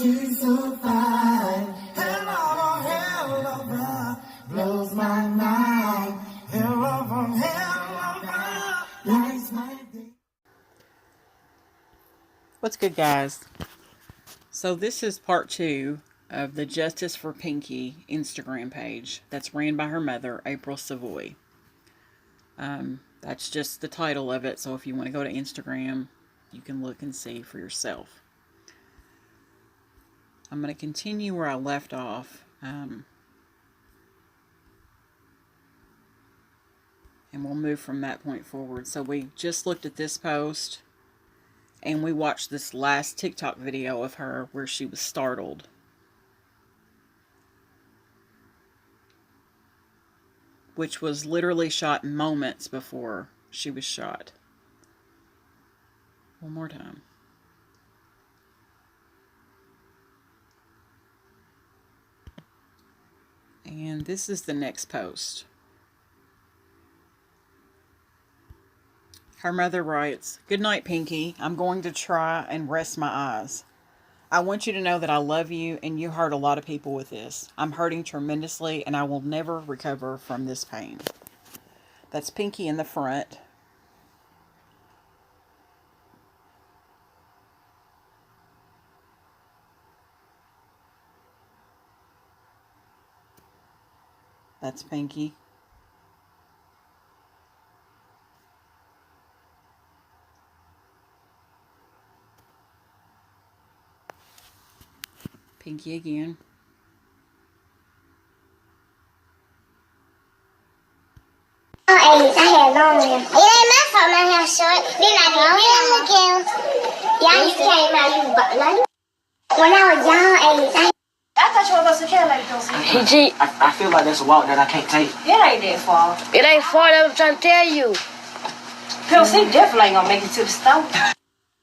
she's so fine. Hell of a hell of a blows my mind. Hell of a lights my day. What's good, guys? So this is part 2 of the Justice for Pinky Instagram page that's ran by her mother, April Savoy. That's just the title of it, so if you want to go to Instagram, you can look and see for yourself. I'm going to continue where I left off, and we'll move from that point forward. So we just looked at this post, and we watched this last TikTok video of her where she was startled. Which was literally shot moments before she was shot. One more time. And this is the next post. Her mother writes, "Good night, Pinky. I'm going to try and rest my eyes. I want you to know that I love you and you hurt a lot of people with this. I'm hurting tremendously and I will never recover from this pain." That's Pinky in the front. That's Pinky. Pinky again. I had long hair. It ain't my fault my hair short. Then I did y'all used to came out you but when I was young, I thought you were going to care like those. I feel like that's a walk that I can't take. It ain't that far. It ain't far, I'm trying to tell you. PLC definitely ain't gonna make it to the store.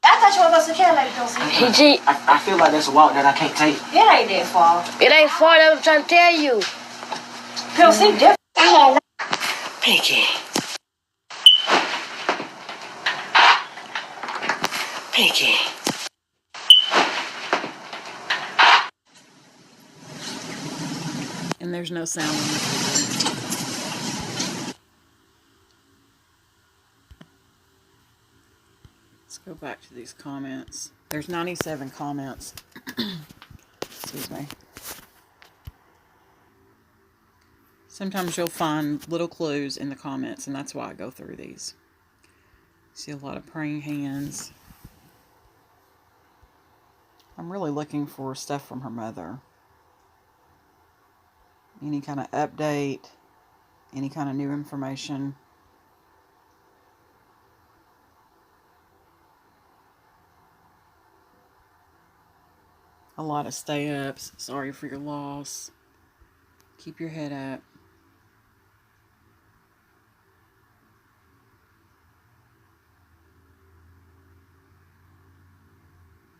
I thought you were going to care like those. I feel like that's a walk that I can't take. It ain't that far. It ain't far, I'm trying to tell you. PLC definitely. I had Pinky. Pinky. And there's no sound on this video. Let's go back to these comments. There's 97 comments. Excuse me. Sometimes you'll find little clues in the comments, and that's why I go through these. See a lot of praying hands. I'm really looking for stuff from her mother. Any kind of update, any kind of new information. A lot of stay-ups. Sorry for your loss. Keep your head up.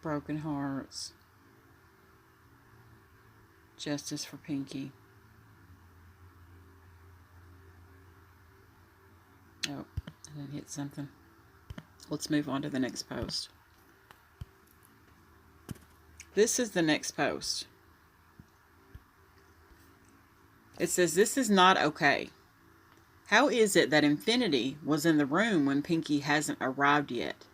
Broken hearts. Justice for Pinky. Oh, I didn't hit something. Let's move on to the next post. This is the next post. It says, "This is not okay. How is it that Infinity was in the room when Pinky hasn't arrived yet?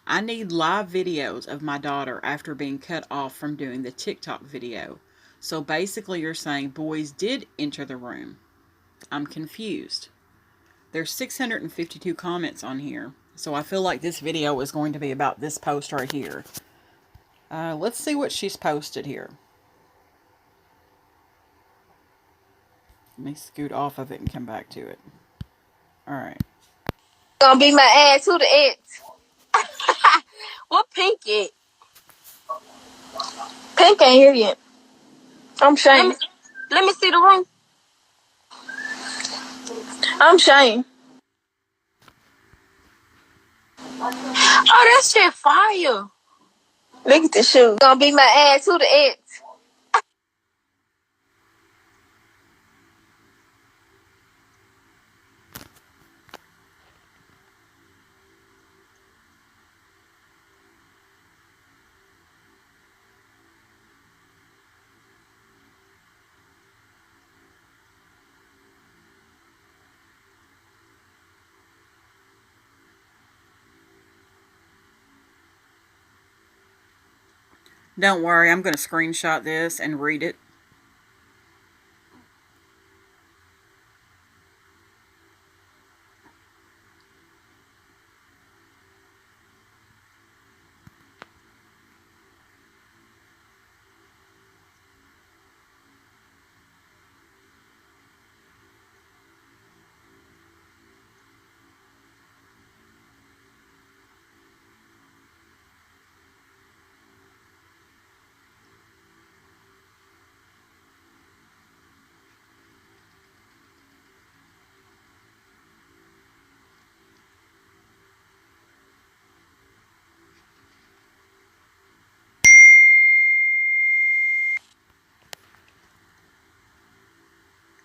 I need live videos of my daughter after being cut off from doing the TikTok video. So basically you're saying boys did enter the room. I'm confused." There's 652 comments on here. So I feel like this video is going to be about this post right here. Let's see what she's posted here. Let me scoot off of it and come back to it. Alright. Gonna be my ass. Who the ex? What Pinky? Pink ain't here yet. I'm Shane. Let me see the room. I'm Shane. Oh, that shit fire. Look at the shoe. Gonna be my ass. Who the ex? Don't worry, I'm going to screenshot this and read it.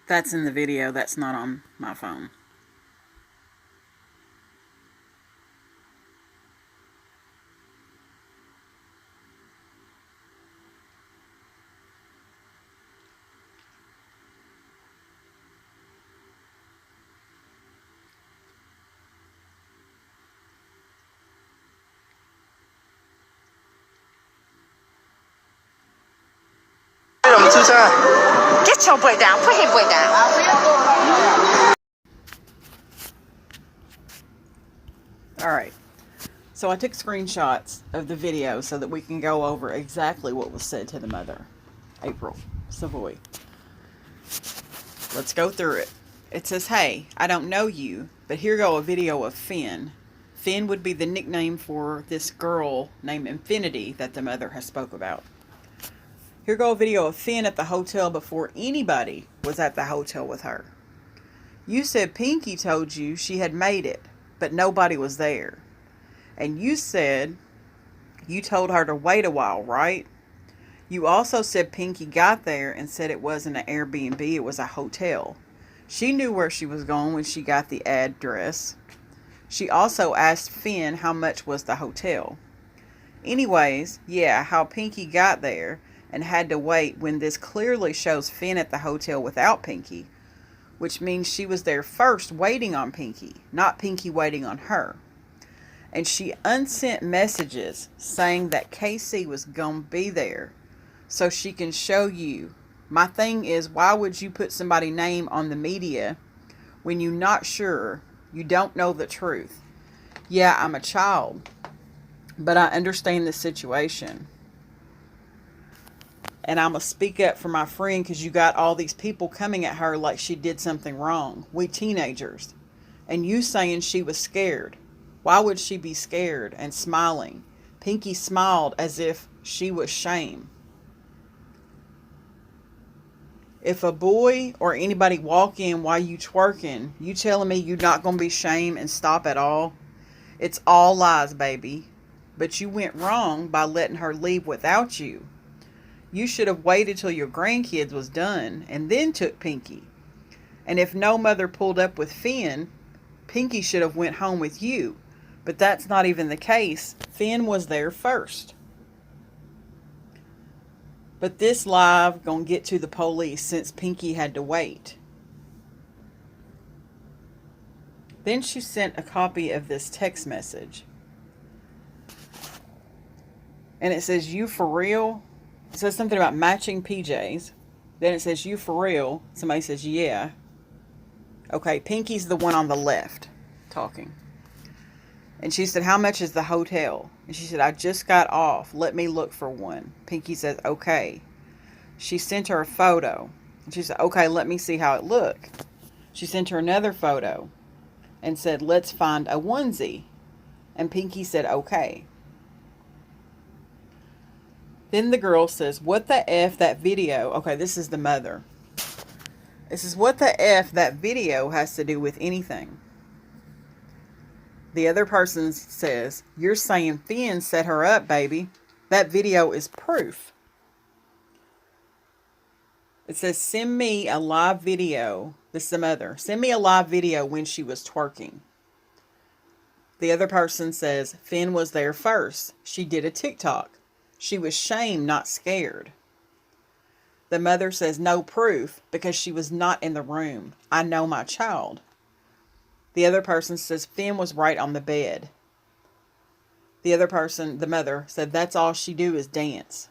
That's in the video. That's not on my phone. Get your boy down. Put his boy down. Alright. So I took screenshots of the video so that we can go over exactly what was said to the mother. April Savoy. Let's go through it. It says, "Hey, I don't know you, but here go a video of Finn." Finn would be the nickname for this girl named Infinity that the mother has spoke about. "Here go a video of Finn at the hotel before anybody was at the hotel with her. You said Pinky told you she had made it, but nobody was there. And you said you told her to wait a while, right? You also said Pinky got there and said it wasn't an Airbnb, it was a hotel. She knew where she was going when she got the address. She also asked Finn how much was the hotel. Anyways, yeah, how Pinky got there and had to wait when this clearly shows Finn at the hotel without Pinky, which means she was there first waiting on Pinky, not Pinky waiting on her. And she unsent messages saying that Casey was going to be there so she can show you. My thing is, why would you put somebody's name on the media when you're not sure, you don't know the truth? Yeah, I'm a child, but I understand the situation. And I'm going to speak up for my friend because you got all these people coming at her like she did something wrong. We teenagers. And you saying she was scared. Why would she be scared and smiling? Pinky smiled as if she was shame. If a boy or anybody walk in while you twerking, you telling me you're not going to be shame and stop at all? It's all lies, baby. But you went wrong by letting her leave without you. You should have waited till your grandkids was done and then took Pinky. And if no mother pulled up with Finn, Pinky should have went home with you. But that's not even the case. Finn was there first. But this live gonna get to the police since Pinky had to wait." Then she sent a copy of this text message. And it says, "You for real?" It says something about matching PJs. Then it says, "You for real?" Somebody says, "Yeah." Okay, Pinky's the one on the left talking. And she said, "How much is the hotel?" And she said, "I just got off. Let me look for one." Pinky says, "Okay." She sent her a photo. And she said, "Okay, let me see how it look." She sent her another photo and said, "Let's find a onesie." And Pinky said, "Okay." Then the girl says, "What the F that video?" Okay, this is the mother. This is "What the F that video has to do with anything?" The other person says, "You're saying Finn set her up, baby. That video is proof." It says, "Send me a live video." This is the mother. "Send me a live video when she was twerking." The other person says, "Finn was there first. She did a TikTok. She was shamed, not scared." The mother says, "No proof because she was not in the room. I know my child." The other person says, "Finn was right on the bed." The other person, the mother, said, "That's all she do is dance."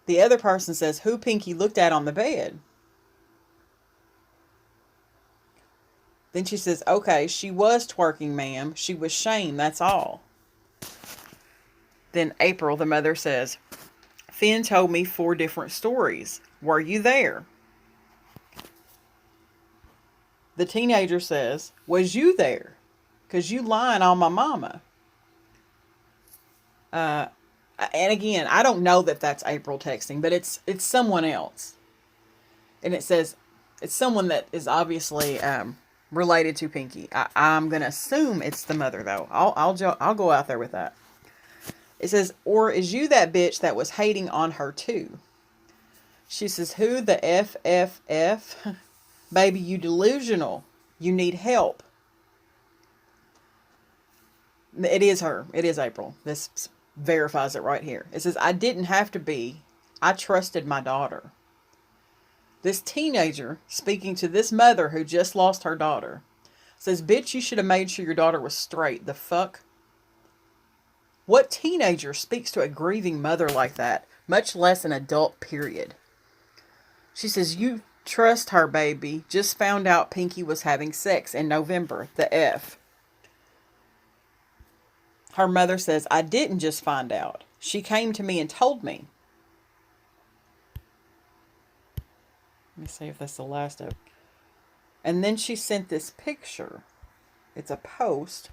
The other person says, who Pinky looked at on the bed? Then she says, okay, she was twerking, ma'am. She was shamed, that's all. Then April, the mother, says, Finn told me 4 different stories. Were you there? The teenager says, was you there? Because you lying on my mama. And again, I don't know that that's April texting, but it's someone else. And it says, it's someone that is obviously related to Pinky. I'm going to assume it's the mother, though. I'll go out there with that. It says, or is you that bitch that was hating on her too? She says, who the FFF? Baby, you delusional. You need help. It is her. It is April. This verifies it right here. It says, I didn't have to be. I trusted my daughter. This teenager, speaking to this mother who just lost her daughter, says, bitch, you should have made sure your daughter was straight. The fuck? What teenager speaks to a grieving mother like that, much less an adult, period? She says, you trust her, baby. Just found out Pinky was having sex in November. The F. Her mother says, I didn't just find out. She came to me and told me. Let me see if that's the last of it. And then she sent this picture. It's a post.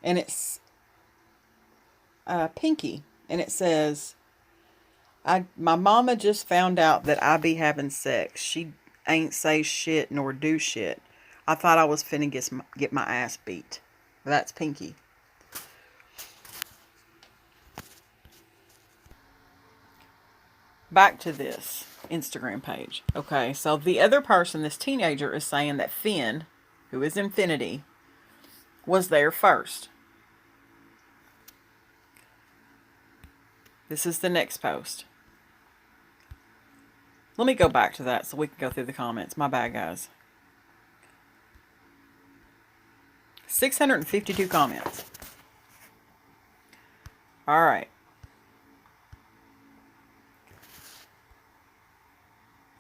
And it's Pinky. And it says, my mama just found out that I be having sex. She ain't say shit nor do shit. I thought I was finna get my ass beat. That's Pinky. Back to this Instagram page. Okay, so the other person, this teenager, is saying that Finn, who is Infinity, was there first. This is the next post. Let me go back to that so we can go through the comments. My bad, guys. 652 comments. All right.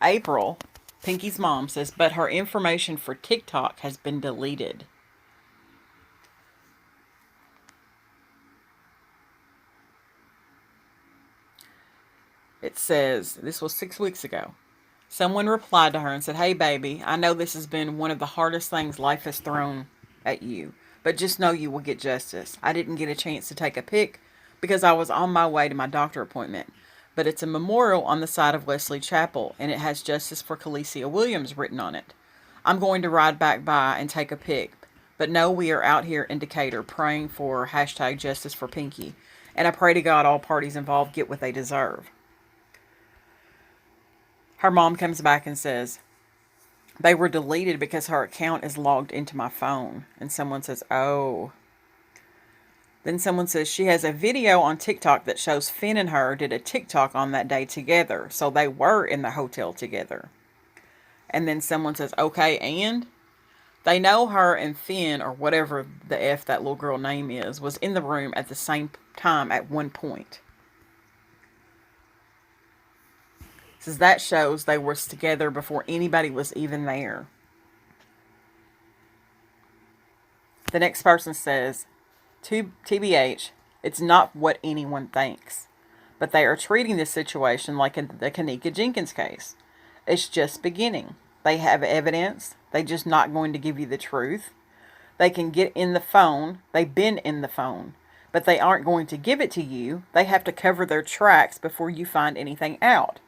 April, Pinky's mom, says, but her information for TikTok has been deleted. It says, this was 6 weeks ago. Someone replied to her and said, hey, baby, I know this has been one of the hardest things life has thrown at you, but just know you will get justice. I didn't get a chance to take a pic because I was on my way to my doctor appointment, but it's a memorial on the side of Wesley Chapel, and it has Justice for Khaleesi Williams written on it. I'm going to ride back by and take a pic, but know we are out here in Decatur praying for hashtag Justice for Pinky, and I pray to God all parties involved get what they deserve. Her mom comes back and says, they were deleted because her account is logged into my phone. And someone says, oh. Then someone says she has a video on TikTok that shows Finn and her did a TikTok on that day together. So they were in the hotel together. And then someone says, okay, and they know her and Finn, or whatever the F that little girl name is, was in the room at the same time at one point. Says that shows they were together before anybody was even there. The next person says, TBH, it's not what anyone thinks. But they are treating this situation like in the Kenneka Jenkins case. It's just beginning. They have evidence. They're just not going to give you the truth. They can get in the phone. They've been in the phone. But they aren't going to give it to you. They have to cover their tracks before you find anything out.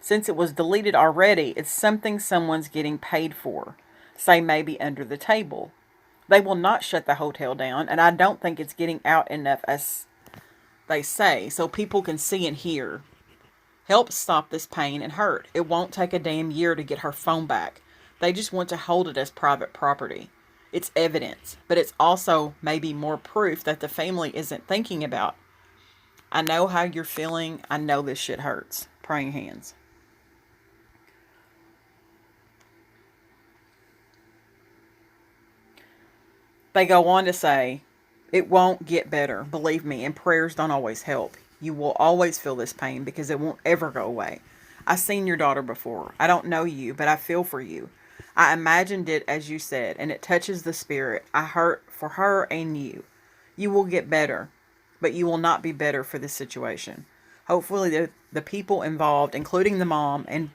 Since it was deleted already, it's something someone's getting paid for. Say maybe under the table. They will not shut the hotel down, and I don't think it's getting out enough, as they say, so people can see and hear. Help stop this pain and hurt. It won't take a damn year to get her phone back. They just want to hold it as private property. It's evidence, but it's also maybe more proof that the family isn't thinking about. I know how you're feeling. I know this shit hurts. Praying hands. They go on to say, it won't get better, believe me, and prayers don't always help. You will always feel this pain because it won't ever go away. I've seen your daughter before. I don't know you, but I feel for you. I imagined it as you said, and it touches the spirit. I hurt for her and you. You will get better, but you will not be better for this situation. Hopefully the people involved, including the mom and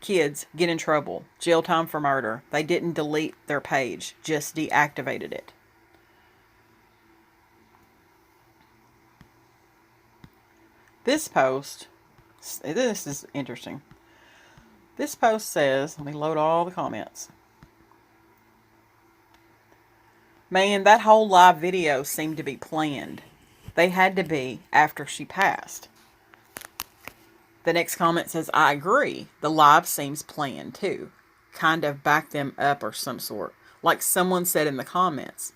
kids, get in trouble. Jail time for murder. They didn't delete their page, just deactivated it. This post, this is interesting. This post says, let me load all the comments. Man, that whole live video seemed to be planned. They had to be after she passed. The next comment says, I agree. The live seems planned too. Kind of back them up or some sort. Like someone said in the comments.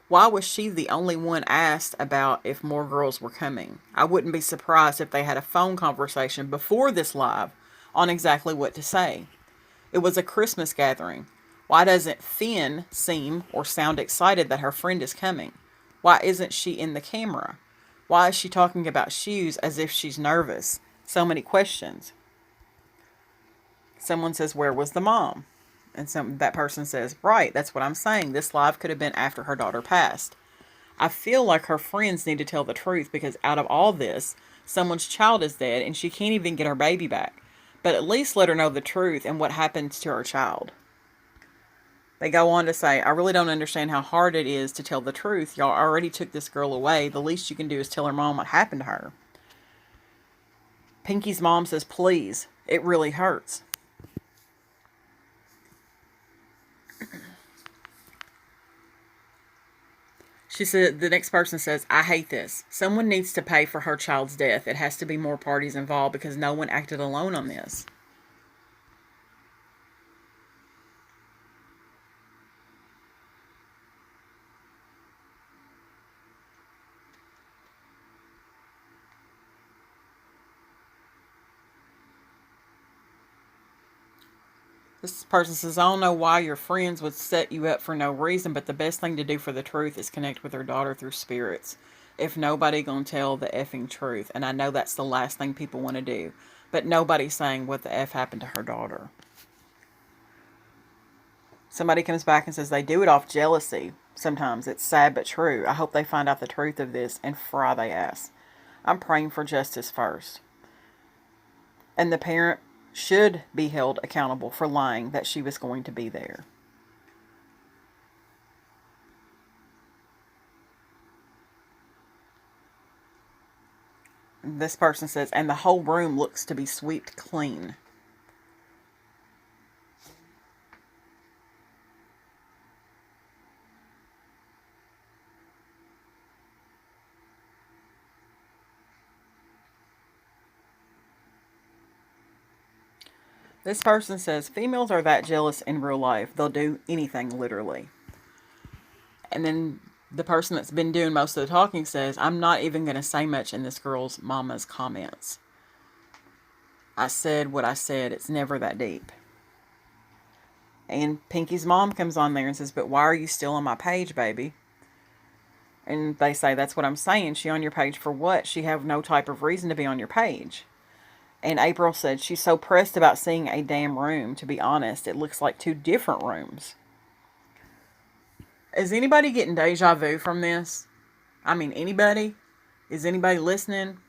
Why was she the only one asked about if more girls were coming? I wouldn't be surprised if they had a phone conversation before this live on exactly what to say. It was a Christmas gathering. Why doesn't Finn seem or sound excited that her friend is coming? Why isn't she in the camera? Why is she talking about shoes as if she's nervous? So many questions. Someone says, where was the mom? And that person says, right, that's what I'm saying. This live could have been after her daughter passed. I feel like her friends need to tell the truth because out of all this, someone's child is dead and she can't even get her baby back. But at least let her know the truth and what happened to her child. They go on to say, I really don't understand how hard it is to tell the truth. Y'all already took this girl away. The least you can do is tell her mom what happened to her. Pinky's mom says, please, it really hurts. She said, the next person says, I hate this. Someone needs to pay for her child's death. It has to be more parties involved because no one acted alone on this. This person says, I don't know why your friends would set you up for no reason, but the best thing to do for the truth is connect with her daughter through spirits. If nobody gonna tell the effing truth, and I know that's the last thing people want to do, but nobody's saying what the F happened to her daughter. Somebody comes back and says they do it off jealousy. Sometimes it's sad but true. I hope they find out the truth of this and fry they ass. I'm praying for justice first. And the parent should be held accountable for lying that she was going to be there. This person says, and the whole room looks to be swept clean. This person says, females are that jealous in real life. They'll do anything, literally. And then the person that's been doing most of the talking says, I'm not even going to say much in this girl's mama's comments. I said what I said. It's never that deep. And Pinky's mom comes on there and says, but why are you still on my page, baby? And they say, that's what I'm saying. She on your page for what? She have no type of reason to be on your page. And April said, she's so pressed about seeing a damn room. To be honest, it looks like two different rooms. Is anybody getting deja vu from this? I mean, anybody? Is anybody listening?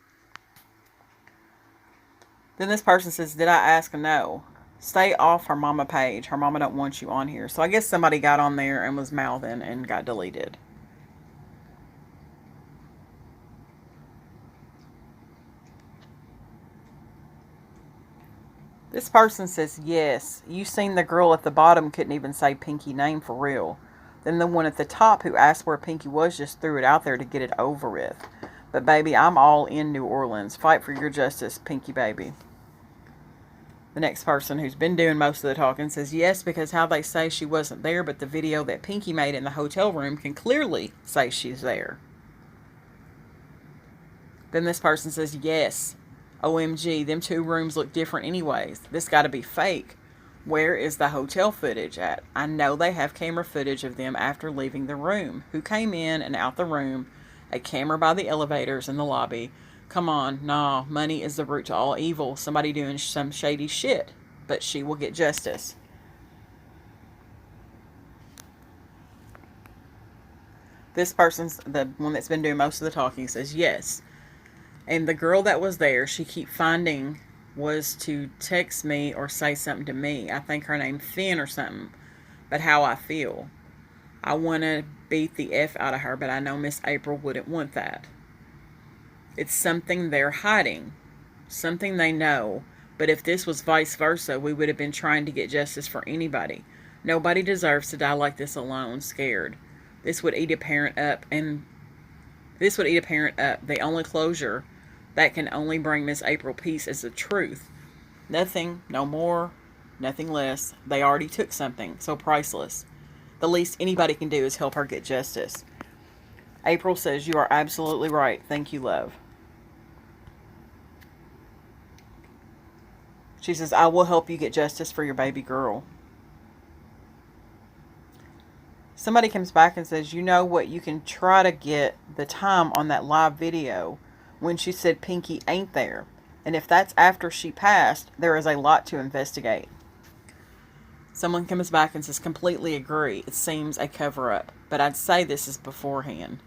Then this person says, did I ask? No. Stay off her mama page. Her mama don't want you on here. So I guess somebody got on there and was mouthing and got deleted. This person says, yes, you seen the girl at the bottom couldn't even say Pinky name for real. Then the one at the top who asked where Pinky was just threw it out there to get it over with. But baby, I'm all in New Orleans. Fight for your justice, Pinky baby. The next person who's been doing most of the talking says, yes, because how they say she wasn't there, but the video that Pinky made in the hotel room can clearly say she's there. Then this person says, yes. OMG, them two rooms look different anyways. This gotta be fake. Where is the hotel footage at? I know they have camera footage of them after leaving the room. Who came in and out the room? A camera by the elevators in the lobby. Come on, nah, money is the root to all evil. Somebody doing some shady shit, but she will get justice. This person's the one that's been doing most of the talking, says yes. And the girl that was there, she keep finding, was to text me or say something to me. I think her name Finn or something. But how I feel. I want to beat the F out of her, but I know Miss April wouldn't want that. It's something they're hiding. Something they know. But if this was vice versa, we would have been trying to get justice for anybody. Nobody deserves to die like this alone, scared. This would eat a parent up, and this would eat a parent up. The only closure that can only bring Miss April peace is the truth. Nothing, no more, nothing less. They already took something so priceless. The least anybody can do is help her get justice. April says, you are absolutely right. Thank you, love. She says, I will help you get justice for your baby girl. Somebody comes back and says, you know what, you can try to get the time on that live video when she said Pinky ain't there. And if that's after she passed, there is a lot to investigate. Someone comes back and says, completely agree. It seems a cover-up. But I'd say this is beforehand.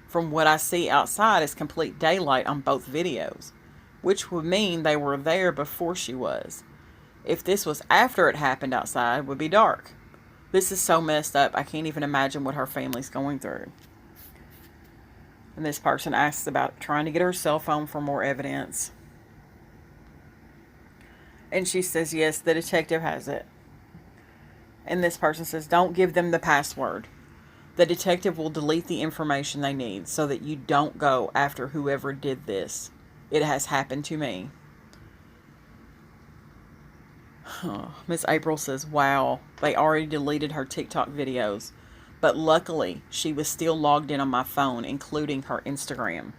From what I see outside is complete daylight on both videos, which would mean they were there before she was. If this was after it happened outside, it would be dark. This is so messed up, I can't even imagine what her family's going through. And this person asks about trying to get her cell phone for more evidence. And she says, yes, the detective has it. And this person says, don't give them the password. The detective will delete the information they need so that you don't go after whoever did this. It has happened to me. Miss April says, wow, they already deleted her TikTok videos. But luckily, she was still logged in on my phone, including her Instagram.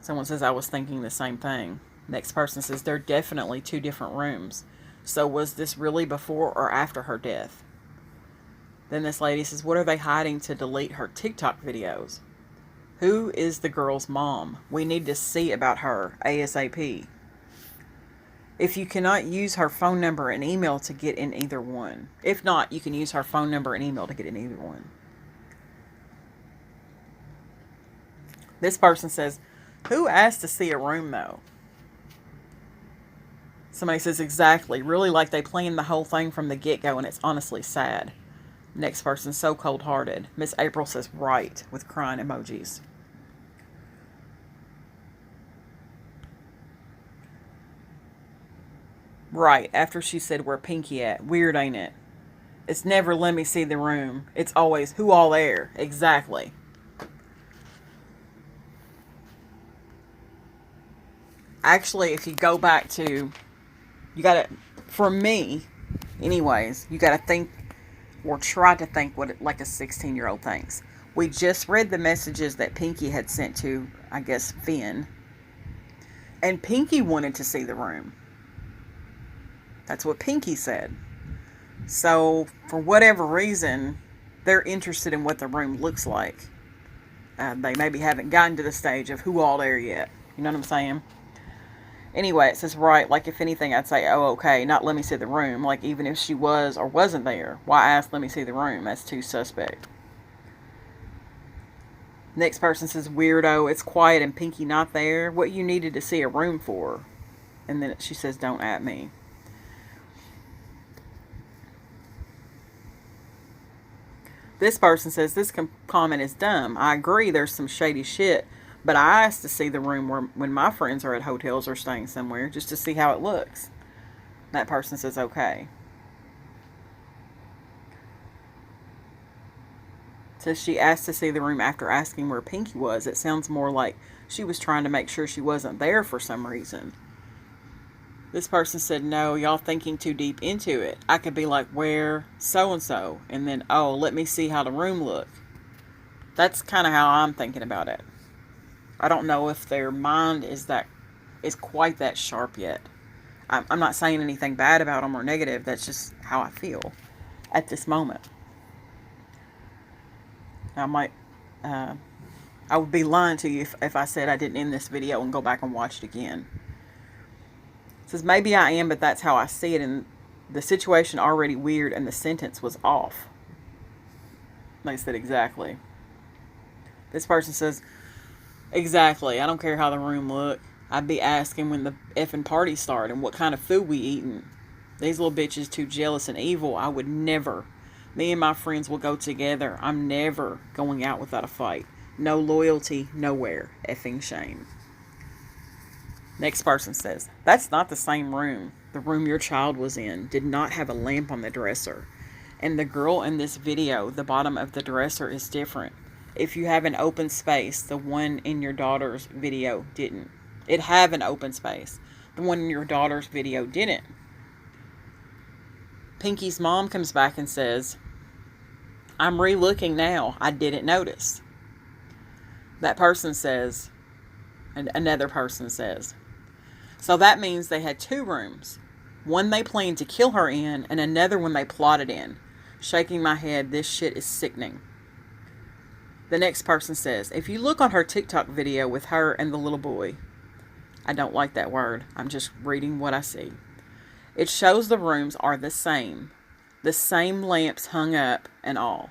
Someone says, I was thinking the same thing. Next person says, they're definitely two different rooms. So was this really before or after her death? Then this lady says, what are they hiding to delete her TikTok videos? Who is the girl's mom? We need to see about her ASAP. If you cannot use her phone number and email to get in either one. If not, you can use her phone number and email to get in either one. This person says, who asked to see a room though? Somebody says, exactly. Really like they planned the whole thing from the get-go and it's honestly sad. Next person, so cold-hearted. Miss April says, right, with crying emojis. Right, after she said, where Pinky at? Weird, ain't it? It's never let me see the room. It's always, who all there? Exactly. Actually, if you go back to, you gotta, for me, anyways, you gotta think, or try to think what like a 16-year-old thinks. We just read the messages that Pinky had sent to, I guess, Finn. And Pinky wanted to see the room. That's what Pinky said. So, for whatever reason, they're interested in what the room looks like. They maybe haven't gotten to the stage of who all there yet. You know what I'm saying? Anyway, it says, right, like if anything, I'd say, oh, okay, not let me see the room. Like, even if she was or wasn't there, why ask, let me see the room? That's too suspect. Next person says, weirdo, it's quiet and Pinky not there. What you needed to see a room for? And then she says, don't at me. This person says, this comment is dumb. I agree there's some shady shit, but I asked to see the room when my friends are at hotels or staying somewhere, just to see how it looks. That person says, okay. Says she asked to see the room after asking where Pinky was. It sounds more like she was trying to make sure she wasn't there for some reason. This person said, no, y'all thinking too deep into it. I could be like, where so-and-so? And then, oh, let me see how the room look. That's kind of how I'm thinking about it. I don't know if their mind is quite that sharp yet. I'm not saying anything bad about them or negative. That's just how I feel at this moment. I might I would be lying to you if I said I didn't end this video and go back and watch it again. It says, maybe I am, but that's how I see it, and the situation already weird and the sentence was off. They said, exactly. This person says, exactly. I don't care how the room look. I'd be asking when the effing party started and what kind of food we eating. These little bitches too jealous and evil. I would never. Me and my friends will go together. I'm never going out without a fight. No loyalty, nowhere. Effing shame. Next person says, that's not the same room. The room your child was in did not have a lamp on the dresser. And the girl in this video, the bottom of the dresser is different. If you have an open space, the one in your daughter's video didn't. It have an open space. The one in your daughter's video didn't. Pinky's mom comes back and says, I'm re-looking now. I didn't notice. That person says, and another person says, so that means they had two rooms. One they planned to kill her in, and another one they plotted in. Shaking my head, this shit is sickening. The next person says, if you look on her TikTok video with her and the little boy, I don't like that word. I'm just reading what I see. It shows the rooms are the same. The same lamps hung up and all.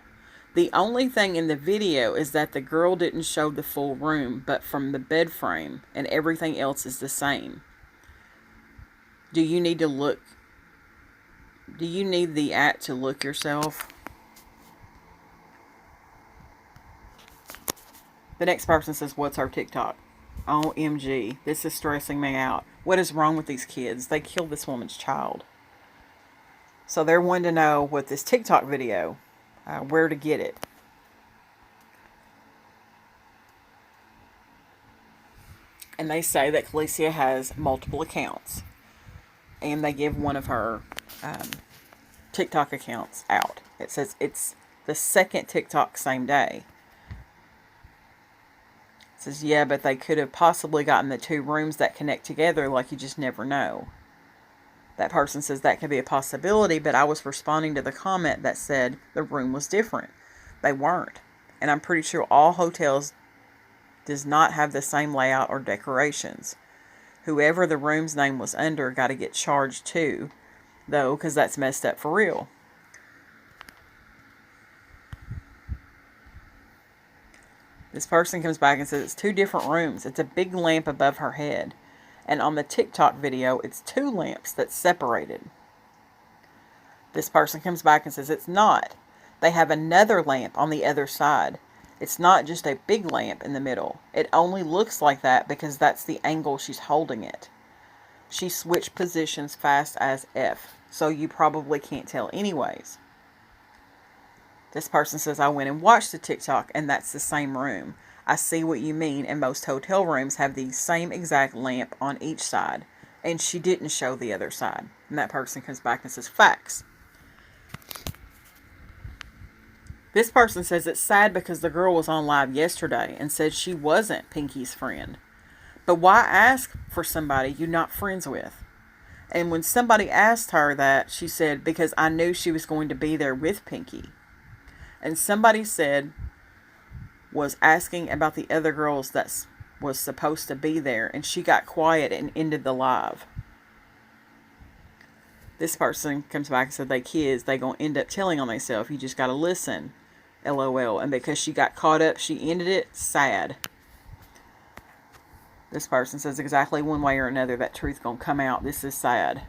The only thing in the video is that the girl didn't show the full room, but from the bed frame, and everything else is the same. Do you need to look? Do you need the app to look yourself? The next person says, what's her TikTok? OMG, this is stressing me out. What is wrong with these kids? They killed this woman's child. So they're wanting to know what this TikTok video, where to get it. And they say that Khaleesi has multiple accounts. And they give one of her TikTok accounts out. It says it's the second TikTok same day. It says, yeah, but they could have possibly gotten the two rooms that connect together, like you just never know. That person says that could be a possibility, but I was responding to the comment that said the room was different. They weren't. And I'm pretty sure all hotels does not have the same layout or decorations. Whoever the room's name was under got to get charged too, though, because that's messed up for real. This person comes back and says it's two different rooms. It's a big lamp above her head. And on the TikTok video, it's two lamps that's separated. This person comes back and says it's not. They have another lamp on the other side. It's not just a big lamp in the middle. It only looks like that because that's the angle she's holding it. She switched positions fast as F, so you probably can't tell anyways. This person says, I went and watched the TikTok and that's the same room. I see what you mean, and most hotel rooms have the same exact lamp on each side. And she didn't show the other side. And that person comes back and says, facts. This person says it's sad because the girl was on live yesterday and said she wasn't Pinky's friend. But why ask for somebody you're not friends with? And when somebody asked her that, she said, because I knew she was going to be there with Pinky. And somebody said, was asking about the other girls that was supposed to be there, and she got quiet and ended the live. This person comes back and said they kids, they gonna end up telling on themselves. You just gotta listen. LOL. And because she got caught up, she ended it. Sad. This person says exactly one way or another that truth gonna come out. This is sad.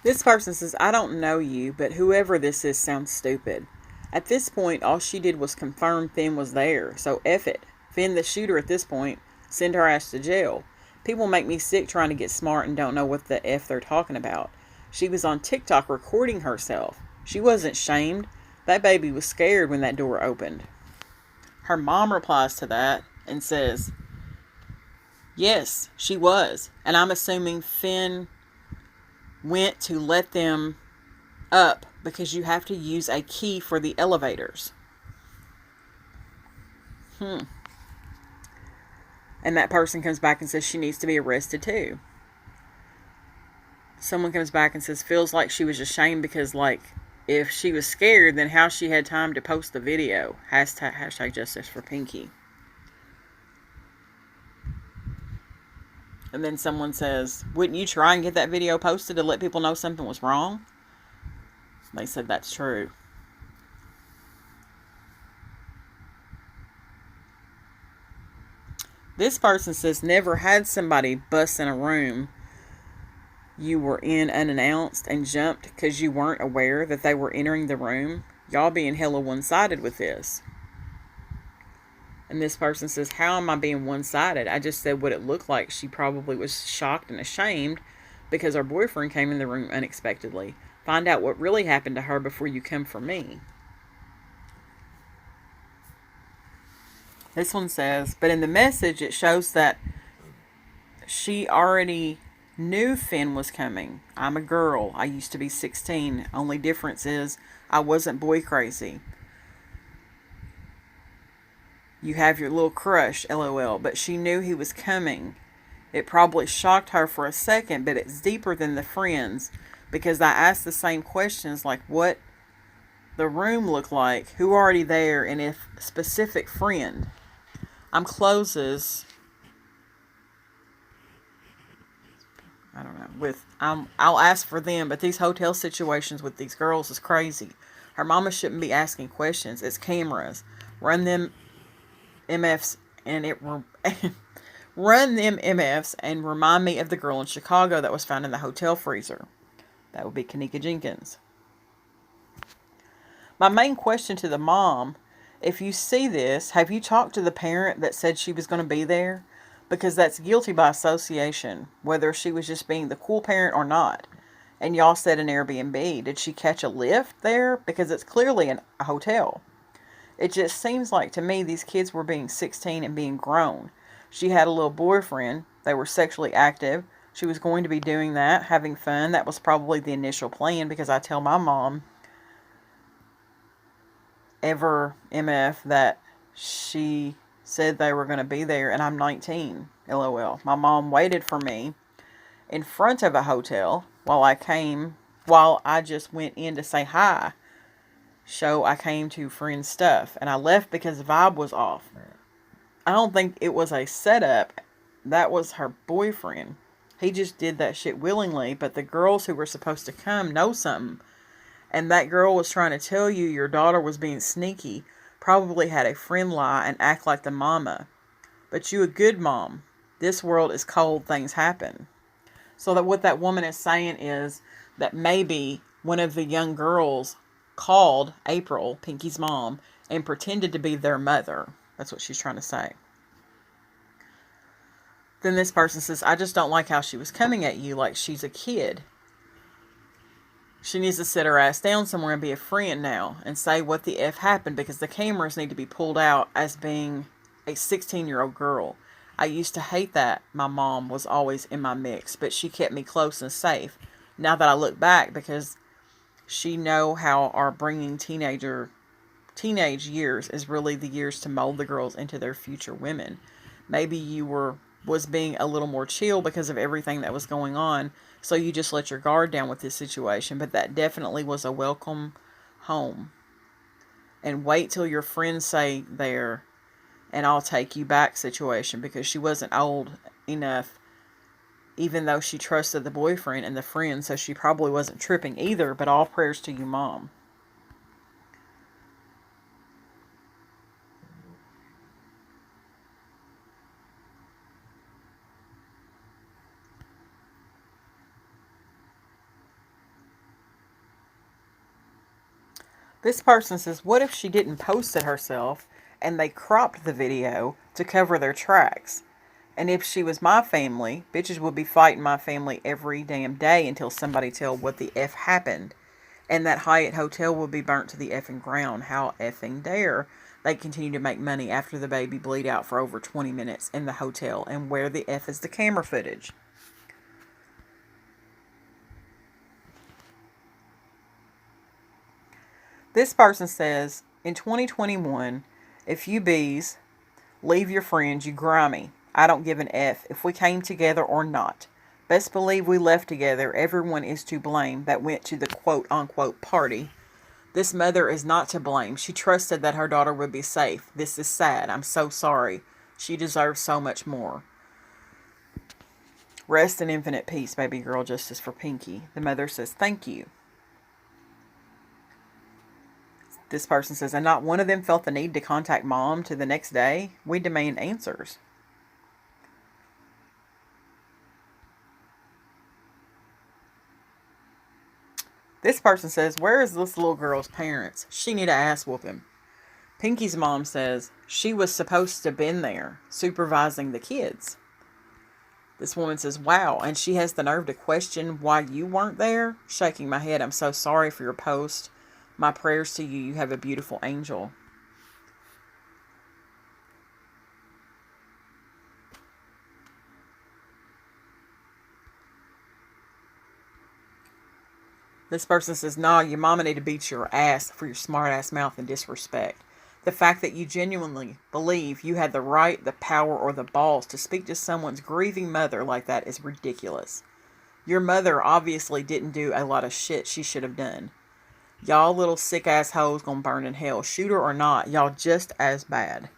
This person says, I don't know you, but whoever this is sounds stupid. At this point, all she did was confirm Finn was there, so F it. Finn the shooter at this point, send her ass to jail. People make me sick trying to get smart and don't know what the F they're talking about. She was on TikTok recording herself. She wasn't shamed. That baby was scared when that door opened. Her mom replies to that and says, yes, she was. And I'm assuming Finn went to let them up because you have to use a key for the elevators. And that person comes back and says she needs to be arrested too. Someone comes back and says, feels like she was ashamed because, like, if she was scared, then how she had time to post the video. Hashtag justice for Pinky. And then someone says, wouldn't you try and get that video posted to let people know something was wrong? They said that's true. This person says, never had somebody bust in a room you were in unannounced and jumped because you weren't aware that they were entering the room. Y'all being hella one-sided with this. And this person says, how am I being one-sided? I just said what it looked like. She probably was shocked and ashamed because her boyfriend came in the room unexpectedly. Find out what really happened to her before you come for me. This one says, but in the message it shows that she already knew Finn was coming. I'm a girl. I used to be 16. Only difference is I wasn't boy crazy. You have your little crush, LOL. But she knew he was coming. It probably shocked her for a second, but it's deeper than the friends. Because I asked the same questions like what the room looked like, who already there, and if specific friend. I'm closes. I don't know. I'll ask for them, but these hotel situations with these girls is crazy. Her mama shouldn't be asking questions. It's cameras. Run them MFs run them MFs and remind me of the girl in Chicago that was found in the hotel freezer. That would be Kanika Jenkins. My main question to the mom, if you see this, have you talked to the parent that said she was going to be there? Because that's guilty by association, whether she was just being the cool parent or not. And y'all said an Airbnb. Did she catch a lift there? Because it's clearly a hotel. It just seems like to me these kids were being 16 and being grown. She had a little boyfriend. They were sexually active. She was going to be doing that, having fun. That was probably the initial plan because I tell my mom ever MF that she said they were going to be there and I'm 19. LOL. My mom waited for me in front of a hotel while I just went in to say hi. I came to friend stuff and I left because the vibe was off. I don't think it was a setup. That was her boyfriend. He just did that shit willingly, but the girls who were supposed to come know something. And that girl was trying to tell you your daughter was being sneaky, probably had a friend lie and act like the mama. But you a good mom. This world is cold, things happen. So that what that woman is saying is that maybe one of the young girls called April, Pinky's mom, and pretended to be their mother. That's what she's trying to say. Then this person says, I just don't like how she was coming at you like she's a kid. She needs to sit her ass down somewhere and be a friend now and say what the F happened because the cameras need to be pulled out as being a 16-year-old girl. I used to hate that my mom was always in my mix, but she kept me close and safe. Now that I look back, because she know how our bringing teenage years is really the years to mold the girls into their future women. Maybe you was being a little more chill because of everything that was going on, so you just let your guard down with this situation, but that definitely was a welcome home. And wait till your friends say there, and I'll take you back situation, because she wasn't old enough, even though she trusted the boyfriend and the friend, so she probably wasn't tripping either, but all prayers to you, Mom. This person says, what if she didn't post it herself and they cropped the video to cover their tracks? And if she was my family, bitches would be fighting my family every damn day until somebody tell what the F happened. And that Hyatt hotel will be burnt to the effing ground. How effing dare they continue to make money after the baby bleed out for over 20 minutes in the hotel? And where the F is the camera footage? This person says, in 2021, if you bees leave your friends, you grimy. I don't give an F if we came together or not. Best believe we left together. Everyone is to blame that went to the quote-unquote party. This mother is not to blame. She trusted that her daughter would be safe. This is sad. I'm so sorry. She deserves so much more. Rest in infinite peace, baby girl. Justice for Pinky. The mother says, thank you. This person says, and not one of them felt the need to contact mom to the next day. We demand answers. This person says, where is this little girl's parents? She need a ass whooping. Pinky's mom says, she was supposed to have been there, supervising the kids. This woman says, wow, and she has the nerve to question why you weren't there? Shaking my head, I'm so sorry for your post. My prayers to you. You have a beautiful angel. This person says, nah, your mama need to beat your ass for your smart ass mouth and disrespect. The fact that you genuinely believe you had the right, the power, or the balls to speak to someone's grieving mother like that is ridiculous. Your mother obviously didn't do a lot of shit she should have done. Y'all little sick ass hoes gonna burn in hell. Shooter or not, y'all just as bad.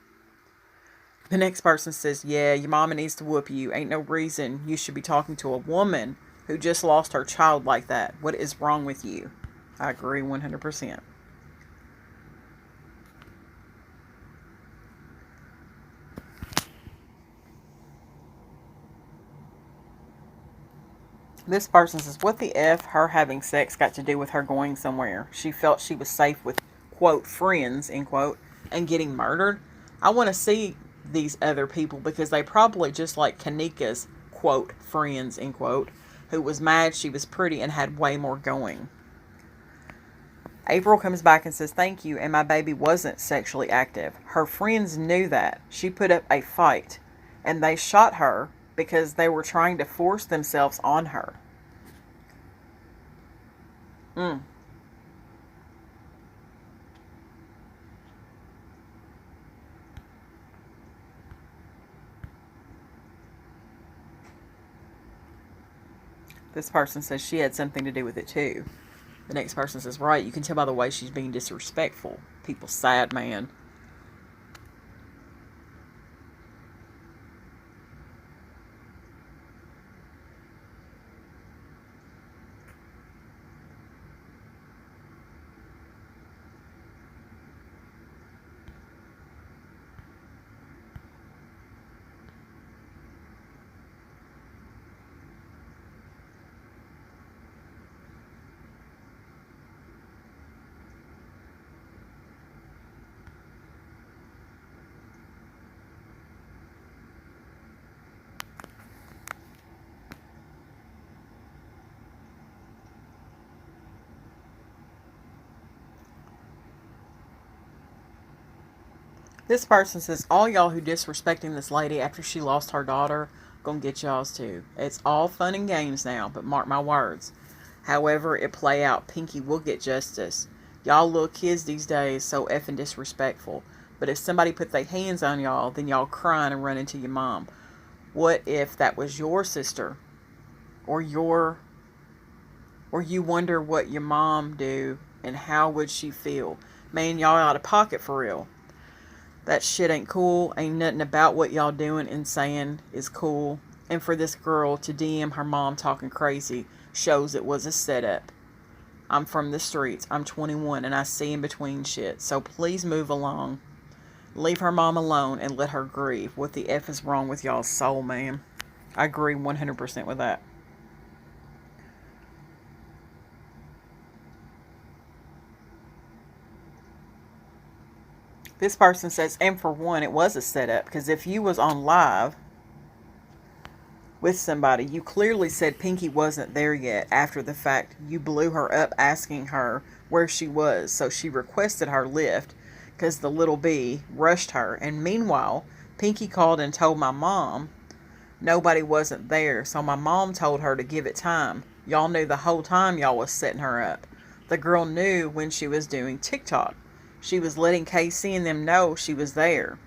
The next person says, yeah, your mama needs to whoop you. Ain't no reason you should be talking to a woman who just lost her child like that. What is wrong with you? I agree 100%. This person says, what the F her having sex got to do with her going somewhere? She felt she was safe with, quote, friends, end quote, and getting murdered. I want to see these other people because they probably just like Kanika's, quote, friends, end quote, who was mad she was pretty and had way more going. April comes back and says, thank you, and my baby wasn't sexually active. Her friends knew that. She put up a fight, and they shot her because they were trying to force themselves on her. This person says she had something to do with it too. The next person says, right, you can tell by the way she's being disrespectful. People sad, man. This person says, all y'all who disrespecting this lady after she lost her daughter, gonna get y'all's too. It's all fun and games now, but mark my words. However it play out, Pinky will get justice. Y'all little kids these days so effing disrespectful. But if somebody put their hands on y'all, then y'all crying and run into your mom. What if that was your sister? Or you wonder what your mom do and how would she feel? Man, y'all out of pocket for real. That shit ain't cool. Ain't nothing about what y'all doing and saying is cool. And for this girl to DM her mom talking crazy shows it was a setup. I'm from the streets. I'm 21 and I see in between shit. So please move along. Leave her mom alone and let her grieve. What the F is wrong with y'all's soul, man? I agree 100% with that. This person says, and for one, it was a setup. Because if you was on live with somebody, you clearly said Pinky wasn't there yet. After the fact, you blew her up asking her where she was. So she requested her lift because the little bee rushed her. And meanwhile, Pinky called and told my mom nobody wasn't there. So my mom told her to give it time. Y'all knew the whole time y'all was setting her up. The girl knew when she was doing TikTok. She was letting KC and them know she was there.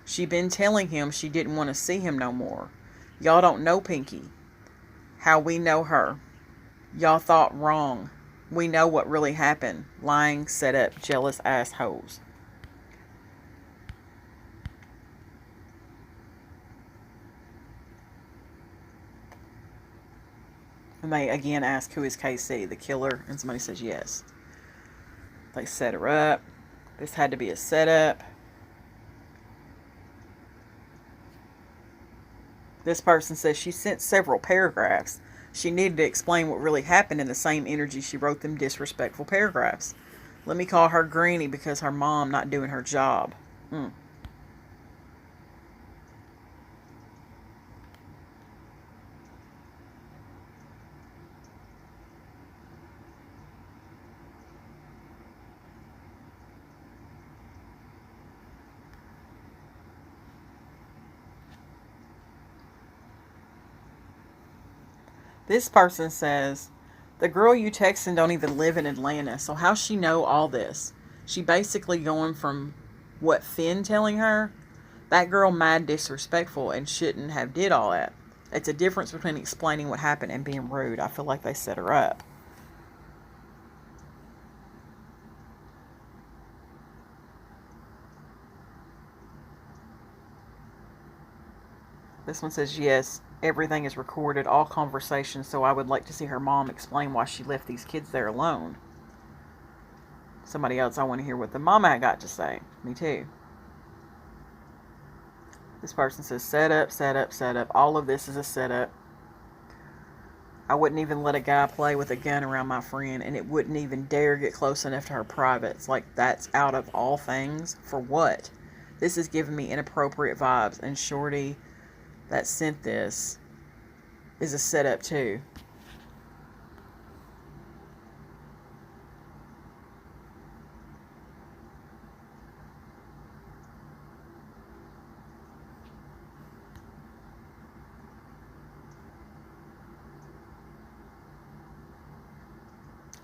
She been telling him she didn't want to see him no more. Y'all don't know Pinky. How we know her. Y'all thought wrong. We know what really happened. Lying, set up, jealous assholes. And they again ask, who is KC, the killer? And somebody says yes. They set her up. This had to be a setup. This person says she sent several paragraphs. She needed to explain what really happened in the same energy she wrote them disrespectful paragraphs. Let me call her Granny because her mom not doing her job. This person says, the girl you texting don't even live in Atlanta, so how she know all this? She basically going from what Finn telling her? That girl mad disrespectful and shouldn't have did all that. It's a difference between explaining what happened and being rude. I feel like they set her up. This one says, yes, everything is recorded, all conversations, so I would like to see her mom explain why she left these kids there alone. Somebody else, I want to hear what the mama got to say. Me too. This person says, set up, set up, set up. All of this is a setup. I wouldn't even let a guy play with a gun around my friend, and it wouldn't even dare get close enough to her privates. Like, that's out of all things. For what? This is giving me inappropriate vibes, and Shorty that sent this is a setup too.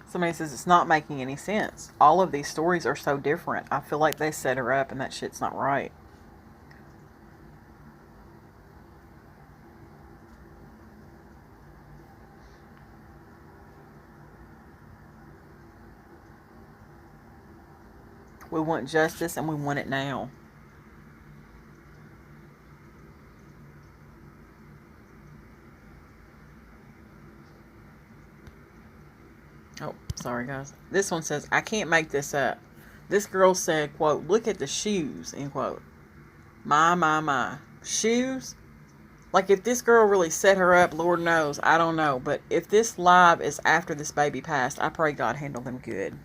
Somebody says it's not making any sense. All of these stories are so different. I feel like they set her up and that shit's not right. We want justice and we want it now. Oh, sorry guys. This one says, I can't make this up. This girl said, quote, look at the shoes, end quote. My. Shoes? Like, if this girl really set her up, Lord knows, I don't know. But if this live is after this baby passed, I pray God handle them good.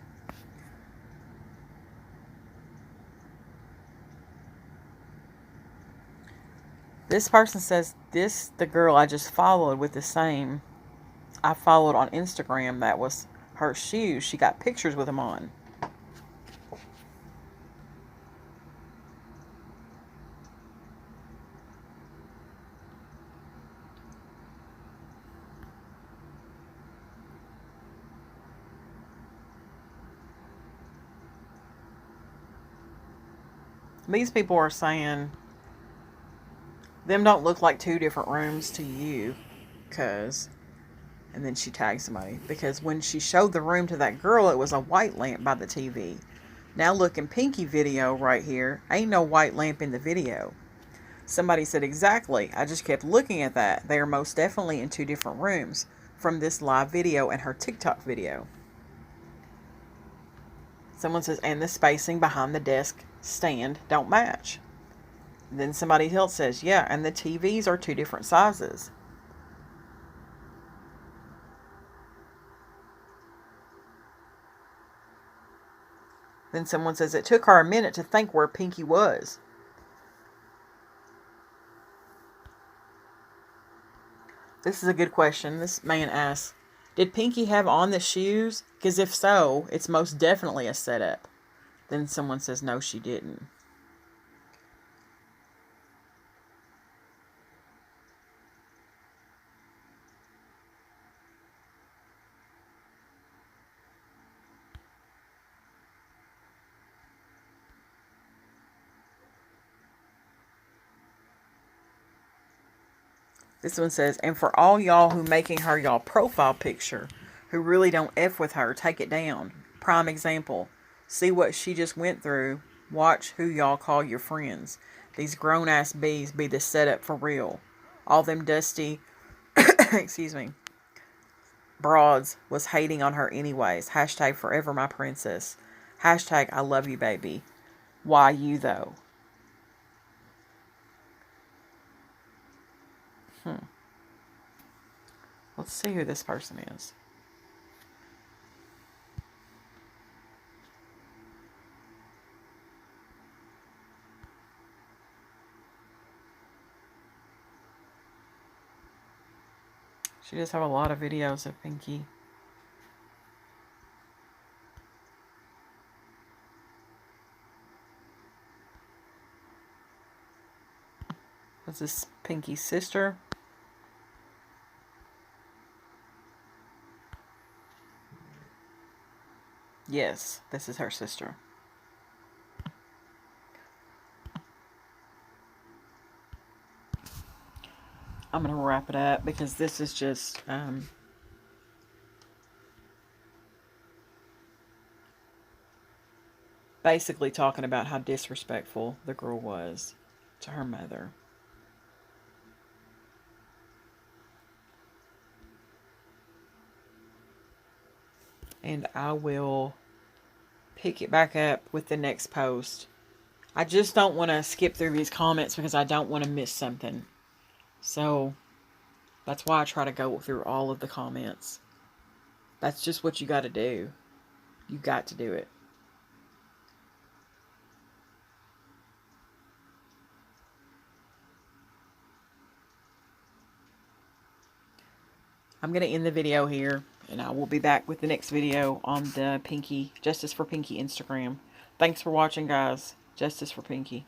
This person says, the girl I just followed with the same, I followed on Instagram, that was her shoes. She got pictures with them on. These people are saying them don't look like two different rooms to you, cause, and then she tagged somebody, because when she showed the room to that girl, it was a white lamp by the TV. Now look in Pinky video right here, ain't no white lamp in the video. Somebody said, exactly, I just kept looking at that. They are most definitely in two different rooms from this live video and her TikTok video. Someone says, and the spacing behind the desk stand don't match. Then somebody else says, yeah, and the TVs are two different sizes. Then someone says, it took her a minute to think where Pinky was. This is a good question. This man asks, did Pinky have on the shoes? Because if so, it's most definitely a setup. Then someone says, no, she didn't. This one says, and for all y'all who making her y'all profile picture, who really don't F with her, take it down. Prime example. See what she just went through. Watch who y'all call your friends. These grown-ass bees be the setup for real. All them dusty, excuse me, broads was hating on her anyways. Hashtag forever my princess. Hashtag I love you, baby. Why you, though? Let's see who this person is. She does have a lot of videos of Pinky. Was this Pinky's sister? Yes, this is her sister. I'm going to wrap it up because this is just basically talking about how disrespectful the girl was to her mother. And I will pick it back up with the next post. I just don't want to skip through these comments because I don't want to miss something. So that's why I try to go through all of the comments. That's just what you got to do. You got to do it. I'm going to end the video here, and I will be back with the next video on the Pinky, Justice for Pinky Instagram. Thanks for watching, guys. Justice for Pinky.